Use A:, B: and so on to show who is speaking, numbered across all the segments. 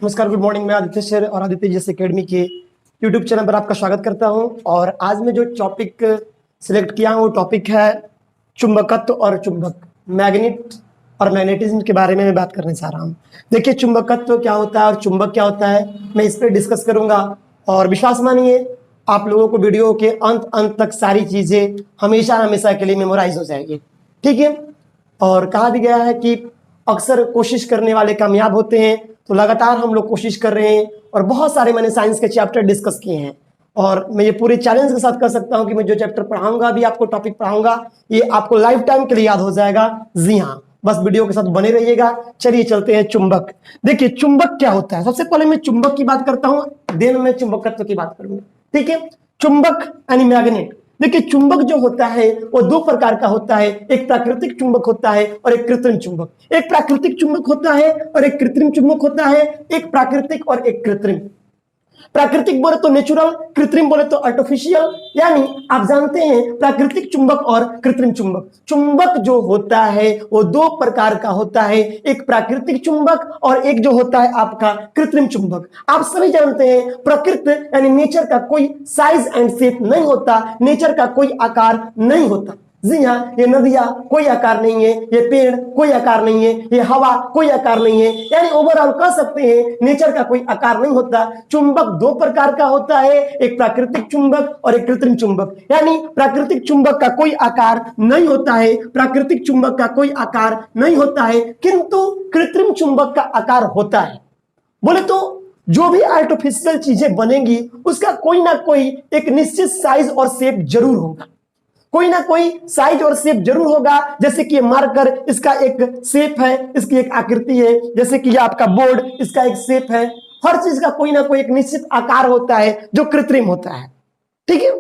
A: नमस्कार, good morning. मैं Aditya sir और आदित्य जीएस एकेडमी के यूट्यूब चैनल पर आपका स्वागत करता हूं। और आज मैं जो टॉपिक सिलेक्ट किया हूं वो टॉपिक है चुंबकत्व और चुंबक, मैग्नेट और मैग्नेटिज्म के बारे में मैं बात करने जा रहा हूं। देखिए, चुंबकत्व क्या होता है और चुंबक क्या होता है, मैं इस पर डिस्कस करूंगा। और विश्वास मानिए, आप लोगों को वीडियो के अंत तक सारी चीजें हमेशा हमेशा के लिए मेमोराइज हो जाएगी। ठीक है। और कहा भी गया है कि अक्सर कोशिश करने वाले कामयाब होते हैं, तो लगातार हम लोग कोशिश कर रहे हैं और बहुत सारे मैंने साइंस के चैप्टर डिस्कस किए हैं। और मैं ये पूरे चैलेंज के साथ कर सकता हूं कि मैं जो चैप्टर पढ़ाऊंगा, भी आपको टॉपिक पढ़ाऊंगा, ये आपको लाइफ टाइम के लिए याद हो जाएगा। जी हाँ, बस वीडियो के साथ बने रहिएगा। चलिए चलते हैं चुंबक। देखिए, चुंबक क्या होता है। सबसे पहले मैं चुंबक की बात करता हूं, देन मैं चुंबकत्व की बात करूंगा। ठीक है। चुंबक यानी मैग्नेट। देखिए, चुंबक जो होता है वो दो प्रकार का होता है। एक प्राकृतिक चुंबक होता है और एक कृत्रिम चुंबक। एक प्राकृतिक चुंबक होता है और एक कृत्रिम चुंबक होता है। एक प्राकृतिक और एक कृत्रिम। प्राकृतिक बोले तो नेचुरल, कृत्रिम बोले तो आर्टिफिशियल। यानी आप जानते हैं प्राकृतिक चुंबक और कृत्रिम चुंबक। चुंबक जो होता है वो दो प्रकार का होता है, एक प्राकृतिक चुंबक और एक जो होता है आपका कृत्रिम चुंबक। आप सभी जानते हैं प्रकृति यानी नेचर का कोई साइज एंड शेप नहीं होता, नेचर का कोई आकार नहीं होता। जी हाँ, ये नदियां कोई आकार नहीं है, ये पेड़ कोई आकार नहीं है, ये हवा कोई आकार नहीं है। यानी ओवरऑल कह सकते हैं नेचर का कोई आकार नहीं होता। चुंबक दो प्रकार का होता है, एक प्राकृतिक चुंबक और एक कृत्रिम चुंबक। यानी प्राकृतिक चुंबक का कोई आकार नहीं होता है, प्राकृतिक चुंबक का कोई आकार नहीं होता है, किंतु कृत्रिम चुंबक का आकार होता है। बोले तो जो भी आर्टिफिशियल चीजें बनेंगी उसका कोई ना कोई एक निश्चित साइज और शेप जरूर होगा, कोई ना कोई साइज और शेप जरूर होगा। जैसे कि मार्कर, इसका एक शेप है, इसकी एक आकृति है। जैसे कि ये आपका बोर्ड, इसका एक शेप है। हर चीज का कोई ना कोई एक निश्चित आकार होता है जो कृत्रिम होता है। ठीक है।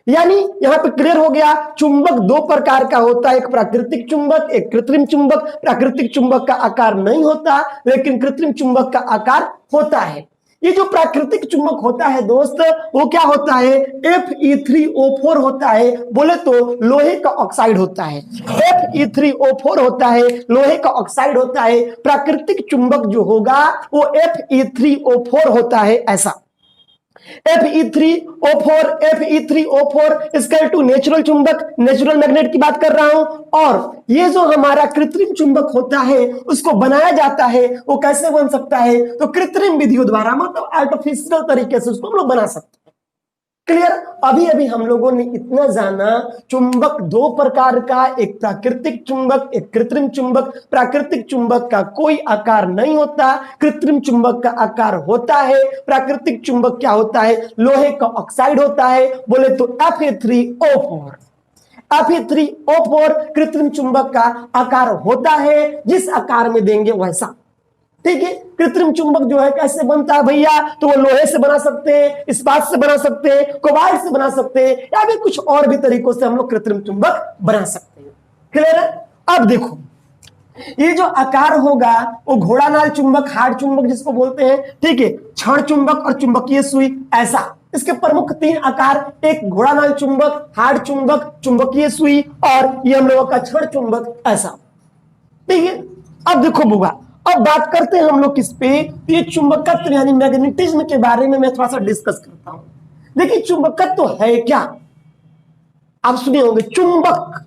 A: यानी यहां पे क्लियर हो गया, चुंबक दो प्रकार का होता है, एक प्राकृतिक चुंबक, एक कृत्रिम चुंबक। प्राकृतिक चुंबक का आकार नहीं होता, लेकिन कृत्रिम चुंबक का आकार होता है। ये जो प्राकृतिक चुंबक होता है दोस्त, वो क्या होता है, Fe3O4 होता है। बोले तो लोहे का ऑक्साइड होता है। Fe3O4 होता है, लोहे का ऑक्साइड होता है। प्राकृतिक चुंबक जो होगा वो Fe3O4 होता है। ऐसा Fe3O4 इक्वल टू नेचुरल चुंबक, नेचुरल मैग्नेट की बात कर रहा हूं। और ये जो हमारा कृत्रिम चुंबक होता है उसको बनाया जाता है, वो कैसे बन सकता है, तो कृत्रिम विधियों द्वारा, मतलब आर्टिफिशियल तरीके से उसको हम लोग बना सकते हैं। क्लियर। अभी अभी हम लोगों ने इतना जाना, चुंबक दो प्रकार का, एक प्राकृतिक चुंबक, एक कृत्रिम चुंबक। प्राकृतिक चुंबक का कोई आकार नहीं होता, कृत्रिम चुंबक का आकार होता है। प्राकृतिक चुंबक क्या होता है, लोहे का ऑक्साइड होता है। बोले तो Fe3O4। Fe3O4 कृत्रिम चुंबक का आकार होता है, जिस आकार में देंगे वैसा। ठीक है। कृत्रिम चुंबक जो है कैसे बनता है भैया, तो वो लोहे से बना सकते हैं, इस्पात से बना सकते हैं, कोबाल्ट से बना सकते हैं, या फिर कुछ और भी तरीकों से हम लोग कृत्रिम चुंबक बना सकते हैं। क्लियर है। अब देखो, ये जो आकार होगा वो घोड़ानाल चुंबक, हार्ड चुंबक जिसको बोलते हैं। ठीक है। क्षण चुंबक और चुंबकीय सुई, ऐसा इसके प्रमुख तीन आकार, एक घोड़ानाल चुंबक, हार्ड चुंबक, चुंबकीय सुई, और ये हम लोगों का क्षण चुंबक, ऐसा। ठीक है। अब देखो बुआ, अब बात करते हैं हम लोग किस पे, ये चुंबकत्व यानी मैग्नेटिज्म के बारे में मैं थोड़ा सा डिस्कस करता हूं। देखिए, चुंबकत्व है क्या, आप सुने होंगे। चुंबक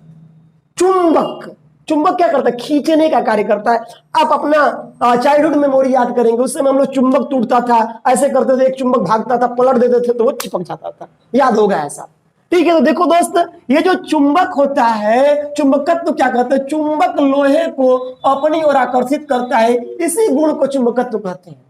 A: चुंबक चुंबक क्या करता है, खींचने का कार्य करता है। आप अपना चाइल्डहुड मेमोरी याद करेंगे, उस समय हम लोग चुंबक टूटता था, ऐसे करते थे, एक चुंबक भागता था, पलट देते थे तो वो चिपक जाता था, याद होगा ऐसा। ठीक है। तो देखो दोस्त, ये जो चुंबक होता है, चुंबकत्व तो क्या कहते हैं, चुंबक लोहे को अपनी ओर आकर्षित करता है, इसी गुण को चुंबकत्व कहते हैं।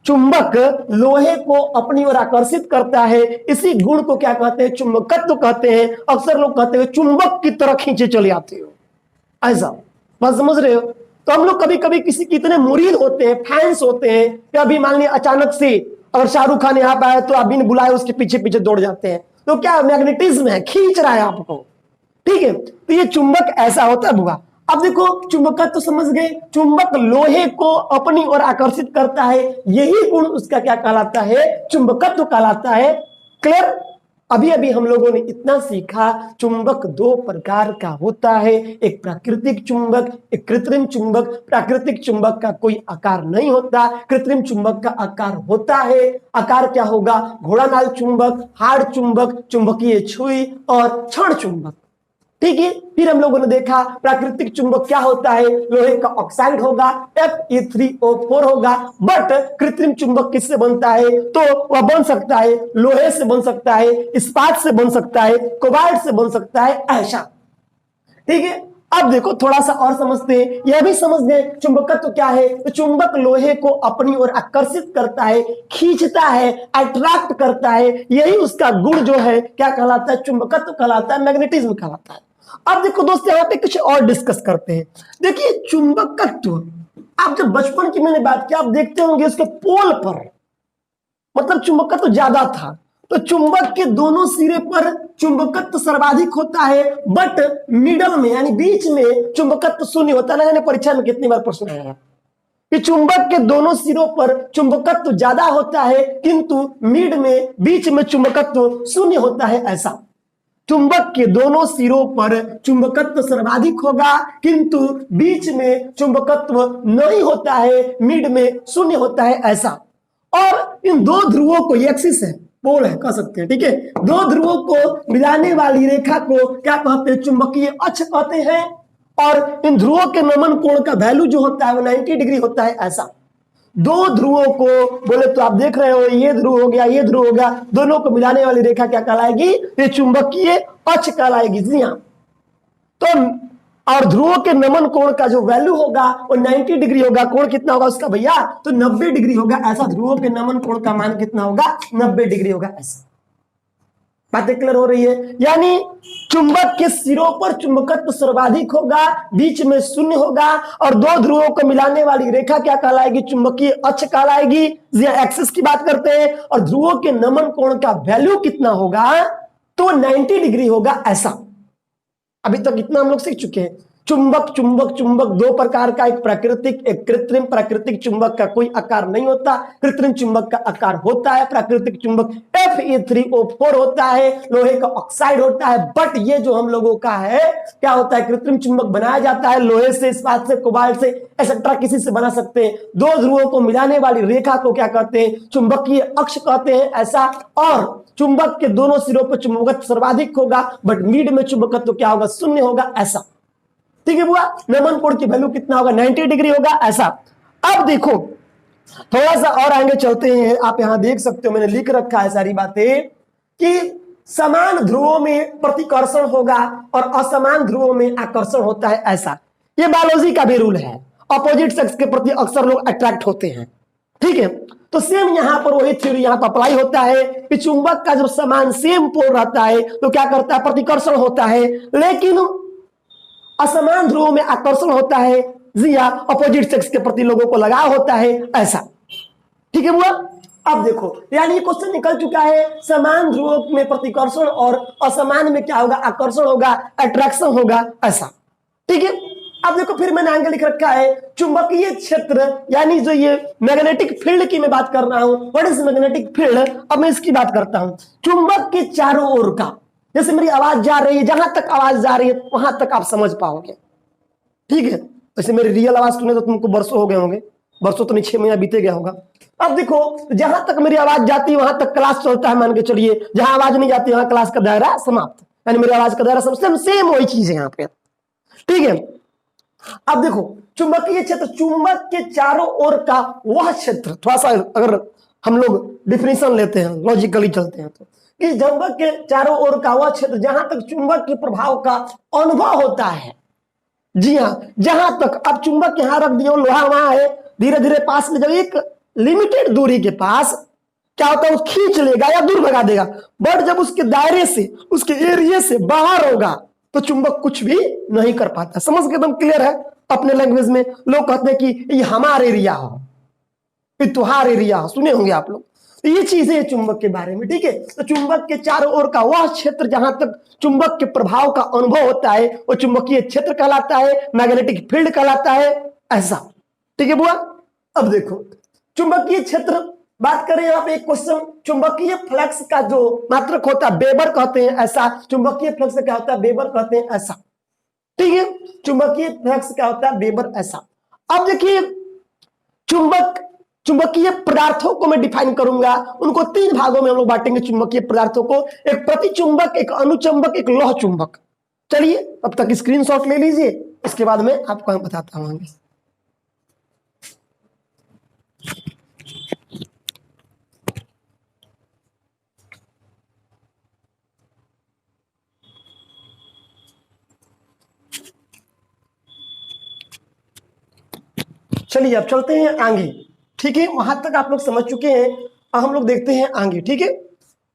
A: चुंबक लोहे को अपनी ओर आकर्षित करता है, इसी गुण को क्या कहते हैं, चुंबकत्व कहते हैं। अक्सर लोग कहते हैं चुंबक की तरह खींचे चले आते हो, ऐसा। बात समझ रहे हो। तो हम लोग कभी कभी किसी की इतने मुरीद होते हैं, फैंस होते हैं, कि अभी मान लिया अचानक से अगर शाहरुख खान यहाँ पे आए तो आप बिन बुलाए उसके पीछे पीछे दौड़ जाते हैं। तो क्या मैग्नेटिज्म है, खींच रहा है आपको। ठीक है। तो ये चुंबक ऐसा होता है बुआ। अब देखो, चुंबकत्व तो समझ गए, चुंबक लोहे को अपनी ओर आकर्षित करता है, यही गुण उसका क्या कहलाता है, चुंबकत्व कहलाता है। क्लियर। अभी अभी हम लोगों ने इतना सीखा, चुंबक दो प्रकार का होता है, एक प्राकृतिक चुंबक, एक कृत्रिम चुंबक। प्राकृतिक चुंबक का कोई आकार नहीं होता, कृत्रिम चुंबक का आकार होता है। आकार क्या होगा? घोड़ानाल चुंबक, हाड़ चुंबक, चुंबकीय छुई और क्षण चुंबक। ठीक है, फिर हम लोगों ने देखा प्राकृतिक चुंबक क्या होता है, लोहे का ऑक्साइड होगा, Fe3O4 होगा। बट कृत्रिम चुंबक किससे बनता है? तो वह बन सकता है लोहे से, बन सकता है इस्पात से, बन सकता है कोबाल्ट से, बन सकता है ऐसा। ठीक है, अब देखो थोड़ा सा और समझते हैं। यह भी समझ गए चुंबकत्व क्या है। तो चुंबक लोहे को अपनी ओर आकर्षित करता है, खींचता है, अट्रैक्ट करता है। यही उसका गुण जो है क्या कहलाता है? चुंबकत्व कहलाता है, मैग्नेटिज्म कहलाता है। अब देखो दोस्तों, यहाँ पे कुछ और डिस्कस करते हैं। देखिए चुंबकत्व, आप जब बचपन की मैंने बात की, आप देखते होंगे उसके पोल पर मतलब चुंबकत्व ज्यादा था। तो चुंबक के दोनों सिरे पर चुंबकत्व सर्वाधिक होता है, बट मिडल में यानी बीच में चुंबकत्व शून्य होता है। ना परीक्षा में कितनी बार प्रश्न आया है कि चुंबक के दोनों सिरों पर चुंबकत्व ज्यादा होता है, किंतु मिड में बीच में चुंबकत्व शून्य होता है ऐसा। चुंबक के दोनों सिरों पर चुंबकत्व सर्वाधिक होगा, किंतु बीच में चुंबकत्व नहीं होता है, मिड में शून्य होता है ऐसा। और इन दो ध्रुवों को, ये एक्सिस है, पोल है कह सकते हैं, ठीक है, दो ध्रुवों को मिलाने वाली रेखा को क्या कहते हैं? चुंबकीय अक्ष कहते हैं। और इन ध्रुवों के नमन कोण का वैल्यू जो होता है वो 90 डिग्री होता है ऐसा। दो ध्रुवों को बोले तो आप देख रहे हो, ये ध्रुव हो गया, ये ध्रुव हो गया, दोनों को मिलाने वाली रेखा क्या कहलाएगी? ये चुंबकीय अक्ष कहलाएगी। जी हाँ, तो और ध्रुवों के नमन कोण का जो वैल्यू होगा वो 90 डिग्री होगा। कोण कितना होगा उसका भैया? तो 90 डिग्री होगा ऐसा। ध्रुवों के नमन कोण का मान कितना होगा? 90 डिग्री होगा ऐसा। बातें क्लियर हो रही है? यानी चुंबक के सिरों पर चुंबकत्व सर्वाधिक होगा, बीच में शून्य होगा, और दो ध्रुवों को मिलाने वाली रेखा क्या कहलाएगी? चुंबकीय अक्ष कहलाएगी। एक्सिस की बात करते हैं। और ध्रुवों के नमन कोण का वैल्यू कितना होगा? तो 90 डिग्री होगा ऐसा। अभी तक इतना हम लोग सीख चुके हैं। चुंबक चुंबक चुंबक दो प्रकार का, एक प्राकृतिक, एक कृत्रिम। प्राकृतिक चुंबक का कोई आकार नहीं होता, कृत्रिम चुंबक का आकार होता है। प्राकृतिक चुंबक Fe3O4 होता है, लोहे का ऑक्साइड होता है। बट ये जो हम लोगों का है क्या होता है? कृत्रिम चुंबक बनाया जाता है लोहे से, इस्पात से, कोबाल्ट से, एक्सेट्रा, किसी से बना सकते हैं। दो ध्रुवों को मिलाने वाली रेखा को क्या कहते हैं? चुंबकीय अक्ष कहते हैं ऐसा। और चुंबक के दोनों सिरों पर चुंबकत्व सर्वाधिक होगा, बट मिड में चुंबकत्व क्या होगा? शून्य होगा ऐसा। ठीक है बुआ, नमन कोण की वैल्यू कितना होगा? 90 डिग्री होगा ऐसा। अब देखो थोड़ा सा और आगे चलते हैं। आप यहां देख सकते हो, मैंने लिख रखा है सारी बातें कि समान ध्रुवों में प्रतिकर्षण होगा और असमान ध्रुवों में आकर्षण होता है ऐसा। ये बायोलॉजी का भी रूल है। अपोजिट सेक्स के प्रति अक्सर लोग अट्रैक्ट होते हैं। ठीक है, तो सेम यहां पर वही थ्योरी यहां पर अप्लाई होता है कि चुंबक का जब समान सेम पोल रहता है तो क्या करता है? प्रतिकर्षण होता है। लेकिन असमान ध्रुवों में आकर्षण होता है। जी हाँ, अपोजिट सेक्स के प्रति लोगों को लगाव होता है ऐसा। ठीक है बुआ, अब देखो यानी ये क्वेश्चन निकल चुका है। समान ध्रुवों में प्रतिकर्षण और असमान में क्या होगा? आकर्षण होगा, अट्रैक्शन होगा ऐसा। ठीक है, अब देखो फिर मैंने आगे लिख रखा है चुंबकीय क्षेत्र, यानी जो ये मैग्नेटिक फील्ड की मैं बात कर रहा हूं। What is magnetic field? अब मैं इसकी बात करता हूं। चुंबक के चारों ओर का, जैसे मेरी आवाज जा रही है, जहां तक आवाज जा रही है वहां तक आप समझ पाओगे। ठीक है, वैसे मेरी रियल आवाज सुने तो तुमको बरसों हो गए होंगे, बरसों तो नहीं 6 महीना बीते गया होगा। अब देखो जहां तक मेरी आवाज जाती है वहां तक क्लास चलता है, मान के चलिए। जहां आवाज नहीं जाती वहां क्लास का दायरा समाप्त, यानी मेरी आवाज का दायरा समझते, सेम वही चीज है यहाँ पे। ठीक है, अब देखो चुंबकीय क्षेत्र, चुंबक के चारों ओर का वह क्षेत्र, थोड़ा सा अगर हम लोग डिफिनेशन लेते हैं, लॉजिकली चलते हैं, तो कि चुंबक के चारों ओर का वह क्षेत्र जहां तक चुंबक के प्रभाव का अनुभव होता है। जी हाँ, जहां तक अब चुंबक यहां रख दिया, लोहा वहां है, धीरे धीरे पास में जब एक लिमिटेड दूरी के पास क्या होता है? वो खींच लेगा या दूर भगा देगा। बट जब उसके दायरे से, उसके एरिया से बाहर होगा तो चुंबक कुछ भी नहीं कर पाता। समझ के एकदम क्लियर है? अपने लैंग्वेज में लोग कहते हैं कि ये हमारा एरिया हो, ये तुहार एरिया हो, सुने होंगे आप लोग। तो ये चीजें है चुंबक के बारे में। ठीक है, तो चुंबक के चारों ओर का वह क्षेत्र जहां तक चुंबक के प्रभाव का अनुभव होता है वो चुंबकीय क्षेत्र कहलाता है, मैग्नेटिक फील्ड कहलाता है ऐसा। ठीक है बुआ, अब देखो चुंबकीय क्षेत्र बात करें यहाँ पे एक क्वेश्चन, चुंबकीय फ्लक्स का जो मात्रक होता है वेबर कहते हैं ऐसा, चुंबकीय फ्लक्स क्या होता है वेबर कहते हैं ऐसा, ठीक है। चुंबकीय फ्लक्स क्या होता है वेबर ऐसा। अब देखिए चुंबकीय पदार्थों को मैं डिफाइन करूंगा, उनको तीन भागों में हम लोग बांटेंगे चुंबकीय पदार्थों को, एक प्रतिचुंबक, एक अनुचुंबक, एक लौह चुंबक। चलिए अब तक स्क्रीनशॉट ले लीजिए, इसके बाद में आपको मैं बताता हूं। चलिए अब चलते हैं आगे, ठीक है। वहां तक आप लोग समझ चुके हैं, अब हम लोग देखते हैं आगे, ठीक है।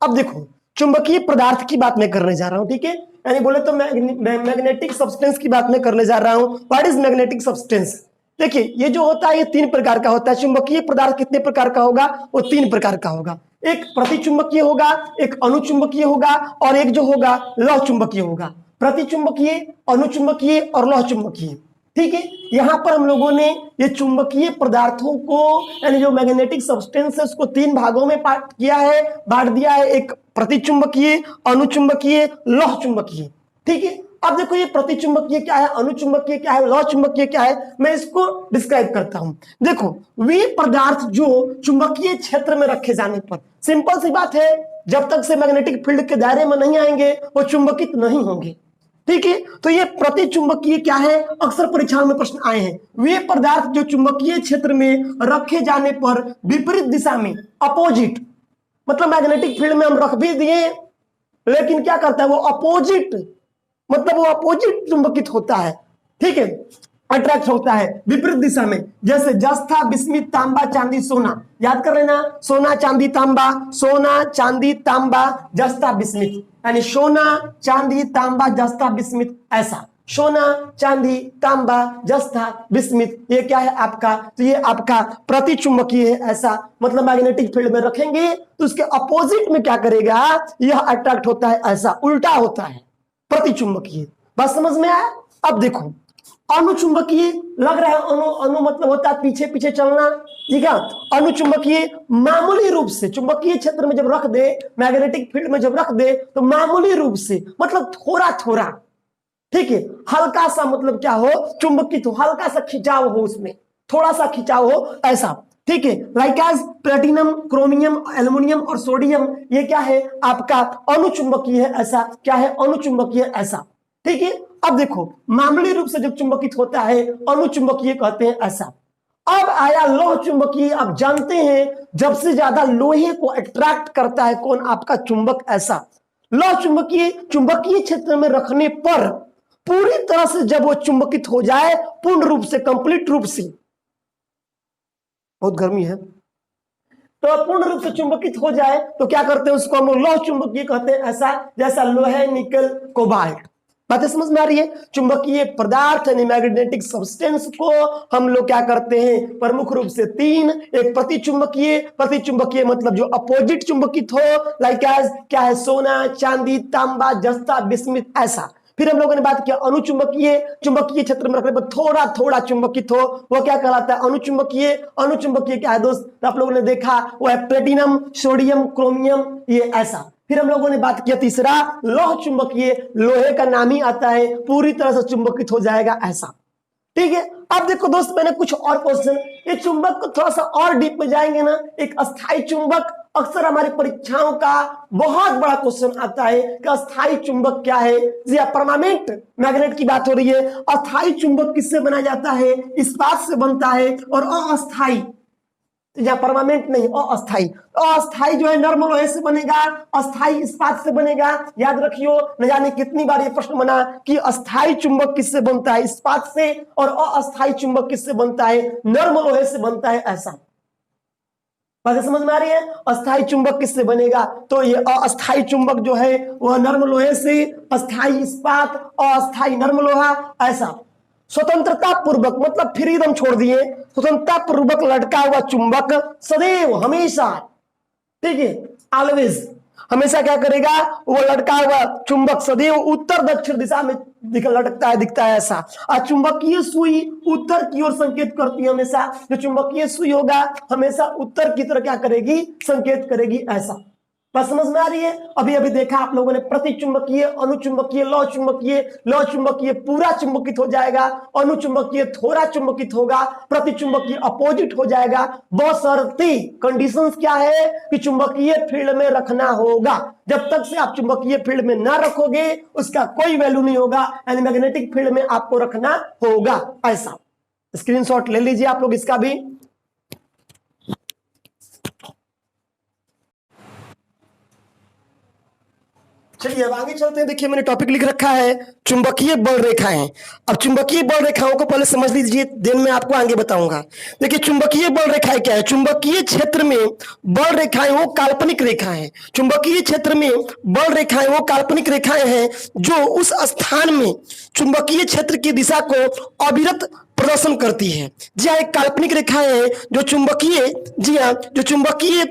A: अब देखो चुंबकीय पदार्थ की बात मैं करने जा रहा हूं, ठीक है। यानी बोले तो मैग्नेटिक सब्सटेंस की बात मैं करने जा रहा हूं। What is magnetic substance? देखिए ये जो होता है ये तीन प्रकार का होता है। चुंबकीय पदार्थ कितने प्रकार का होगा? वो तीन प्रकार का होगा। एक प्रतिचुंबकीय होगा, एक अनुचुंबकीय होगा, और एक जो होगा लौह चुंबकीय होगा। प्रतिचुंबकीय, अनुचुंबकीय और लौह चुंबकीय, ठीक है। यहां पर हम लोगों ने ये चुंबकीय पदार्थों को यानी जो मैग्नेटिक सब्सटेंस है उसको तीन भागों में बांट किया है, बांट दिया है। एक प्रतिचुंबकीय, अनुचुंबकीय, लौह चुंबकीय, ठीक है। अब देखो ये प्रतिचुंबकीय क्या है, अनुचुंबकीय क्या है, लौह चुंबकीय क्या है, मैं इसको डिस्क्राइब करता हूं। देखो वे पदार्थ जो चुंबकीय क्षेत्र में रखे जाने पर, सिंपल सी बात है, जब तक से मैग्नेटिक फील्ड के दायरे में नहीं आएंगे वो चुंबकित नहीं होंगे, ठीक है। तो ये प्रतिचुंबकीय क्या है, अक्सर परीक्षाओं में प्रश्न आए हैं। वे पदार्थ जो चुंबकीय क्षेत्र में रखे जाने पर विपरीत दिशा में, अपोजिट, मतलब मैग्नेटिक फील्ड में हम रख भी दिए लेकिन क्या करता है वो अपोजिट, मतलब वो अपोजिट चुंबकित होता है, ठीक है, अट्रैक्ट होता है विपरीत दिशा में। जैसे जस्ता, बिस्मित, तांबा, चांदी, सोना, याद कर लेना, सोना, चांदी, तांबा, सोना, चांदी, तांबा, जस्ता, बिस्मित, यानी सोना, चांदी, तांबा, जस्ता, बिस्मित, ऐसा सोना, चांदी, तांबा, जस्ता, बिस्मित, ये क्या है आपका, तो ये आपका प्रतिचुंबकीय है ऐसा। मतलब मैग्नेटिक फील्ड में रखेंगे तो उसके अपोजिट में क्या करेगा, यह अट्रैक्ट होता है ऐसा, उल्टा होता है प्रतिचुंबकीय। बात समझ में आया? अब देखो अनुचुंबकीय, लग रहा है अणु, अणु मतलब होता है पीछे पीछे चलना, ठीक है। अनुचुंबकीय मामूली रूप से चुंबकीय क्षेत्र में जब रख दे, मैग्नेटिक फील्ड में जब रख दे तो मामूली रूप से, मतलब थोड़ा थोड़ा, ठीक है, हल्का सा, मतलब क्या हो, चुंबकित हो, हल्का सा खिंचाव हो, उसमें थोड़ा सा खिंचाव हो ऐसा, ठीक है। Like as platinum, chromium, aluminium और सोडियम, ये क्या है आपका अनुचुंबकीय है ऐसा, क्या है अनुचुंबकीय ऐसा, ठीक है। अब देखो मामूली रूप से जब चुंबकित होता है अनुचुंबकीय कहते हैं ऐसा। अब आया लौह चुंबकीय। आप जानते हैं जब से ज्यादा लोहे को अट्रैक्ट करता है कौन, आपका चुंबक ऐसा। लौह चुंबकीय चुंबकीय क्षेत्र में रखने पर पूरी तरह से जब वो चुंबकित हो जाए, पूर्ण रूप से, कंप्लीट रूप से, बहुत गर्मी है, तो पूर्ण रूप से चुंबकित हो जाए तो क्या करते हैं उसको हम लौह चुंबकीय कहते हैं ऐसा। जैसा लोहे, निकल, कोबाल्ट, बातें समझ में आ रही है। चुंबकीय पदार्थ यानी मैग्नेटिक सब्सटेंस को हम लोग क्या करते हैं, प्रमुख रूप से तीन, एक प्रतिचुंबकीय, प्रतिचुंबकीय मतलब जो अपोजिट चुंबकित हो, लाइक एज क्या है सोना, चांदी, तांबा, जस्ता, बिस्मित, ऐसा। फिर हम लोगों ने बात किया अनुचुंबकीय, चुंबकीय क्षेत्र में रखने पर थोड़ा थोड़ा चुंबकित हो, वो क्या कहलाता है अनुचुंबकीय। अनुचुंबकीय क्या है दोस्त, आप लोगों ने देखा वो है प्लेटिनम, सोडियम, क्रोमियम, ये ऐसा। फिर हम लोगों ने बात किया तीसरा लौह चुंबकीय, लोहे का नाम ही आता है, पूरी तरह से चुंबकित हो जाएगा ऐसा, ठीक है। अब देखो दोस्त मैंने कुछ और क्वेश्चन, ये चुंबक को थोड़ा सा और डीप में जाएंगे ना, एक अस्थाई चुंबक, अक्सर हमारी परीक्षाओं का बहुत बड़ा क्वेश्चन आता है कि अस्थाई चुंबक क्या है। जी परमानेंट मैग्नेट की बात हो रही है। अस्थाई चुंबक किससे बनाया जाता है, इस्पात से बनता है, और अस्थाई जहां परमानेंट नहीं, अस्थाई, अस्थाई जो है नर्म लोहे से बनेगा, अस्थाई इस्पात से बनेगा। याद रखियो, न जाने कितनी बार ये प्रश्न बना कि अस्थाई चुंबक किससे बनता है, इस्पात से, और अस्थाई चुंबक किससे बनता है, नर्म लोहे से बनता है ऐसा। बात समझ में आ रही है? अस्थाई चुंबक किससे बनेगा, तो ये अस्थाई चुंबक जो है वह नर्म लोहे से, अस्थाई इस्पात, अस्थाई नर्म लोहा ऐसा। स्वतंत्रता पूर्वक मतलब फ्रीडम छोड़ दिए, स्वतंत्रता पूर्वक लटका हुआ चुंबक सदैव, हमेशा, ठीक है, ऑलवेज हमेशा क्या करेगा, वो लटका हुआ चुंबक सदैव उत्तर दक्षिण दिशा में दिखता है ऐसा। और चुंबकीय सुई उत्तर की ओर संकेत करती है हमेशा। जो चुंबकीय सुई होगा हमेशा उत्तर की तरफ क्या करेगी, संकेत करेगी ऐसा। बात समझ में आ रही है? अभी अभी देखा आप लोगों ने प्रतिचुंबकीय, अनुचुंबकीय, लौ चुंबकीय पूरा चुंबकित हो जाएगा, अनुचुंबकीय थोड़ा चुंबकित होगा, प्रतिचुंबकीय अपोजिट हो जाएगा। बशर्ते कंडीशंस क्या है कि चुंबकीय फील्ड में रखना होगा। जब तक से आप चुंबकीय फील्ड में ना रखोगे उसका कोई वैल्यू नहीं होगा, यानी मैग्नेटिक फील्ड में आपको रखना होगा ऐसा। स्क्रीनशॉट ले लीजिए आप लोग इसका भी। चलिए अब आगे चलते हैं। देखिए मैंने टॉपिक लिख रखा है चुंबकीय बल रेखाएं। अब चुंबकीय बल रेखाओं को पहले समझ लीजिए, देन मैं आपको आगे बताऊंगा। देखिए चुंबकीय बल रेखाएं क्या है। चुंबकीय क्षेत्र में बल रेखाएं वो काल्पनिक रेखाएं हैं। चुंबकीय क्षेत्र में बल रेखाएं वो काल्पनिक रेखाएं हैं जो उस स्थान में चुंबकीय क्षेत्र की दिशा को अविरत प्रदर्शन करती है। जी हाँ, एक काल्पनिक रेखाएं हैं जो चुंबकीय, जी हाँ, जो चुंबकीय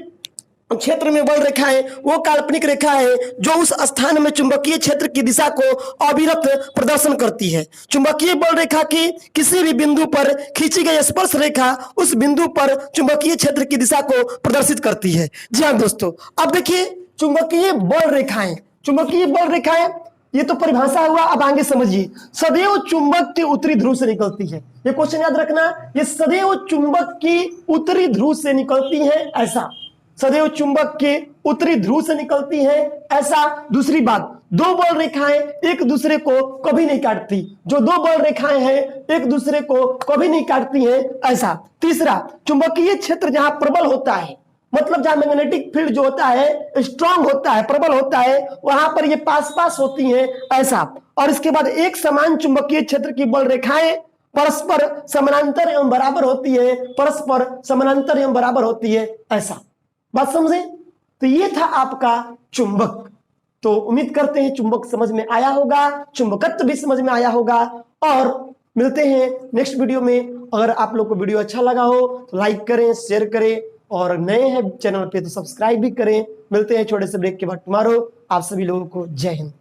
A: क्षेत्र में बल रेखा है वो काल्पनिक रेखा है जो उस स्थान में चुंबकीय क्षेत्र की दिशा को अविरत प्रदर्शन करती है। चुंबकीय बल रेखा की किसी भी बिंदु पर खींची गई स्पर्श रेखा उस बिंदु पर चुंबकीय क्षेत्र की दिशा को प्रदर्शित करती है। जी हाँ दोस्तों, अब देखिए चुंबकीय बल रेखाएं, चुंबकीय बल रेखाएं ये तो परिभाषा हुआ। अब आगे समझिए, सदैव चुंबक के उत्तरी ध्रुव से निकलती है। ये क्वेश्चन याद रखना, ये सदैव चुंबक की उत्तरी ध्रुव से निकलती है ऐसा। सदैव चुंबक के उत्तरी ध्रुव से निकलती है ऐसा। दूसरी बात, दो बल रेखाएं एक दूसरे को कभी नहीं काटती। जो दो बल रेखाएं हैं एक दूसरे को कभी नहीं काटती हैं ऐसा। तीसरा, चुंबकीय क्षेत्र जहां प्रबल होता है, मतलब जहां मैग्नेटिक फील्ड जो होता है स्ट्रांग होता है, प्रबल होता है, वहां पर ये पास पास होती हैं ऐसा। और इसके बाद एक समान चुंबकीय क्षेत्र की बल रेखाएं परस्पर समानांतर एवं बराबर होती है, परस्पर समानांतर एवं बराबर होती है ऐसा। बात समझे? तो ये था आपका चुंबक। तो उम्मीद करते हैं चुंबक समझ में आया होगा, चुंबकत्व भी समझ में आया होगा। और मिलते हैं नेक्स्ट वीडियो में। अगर आप लोग को वीडियो अच्छा लगा हो तो लाइक करें, शेयर करें, और नए हैं चैनल पे तो सब्सक्राइब भी करें। मिलते हैं छोटे से ब्रेक के बाद टुमारो। आप सभी लोगों को जय हिंद।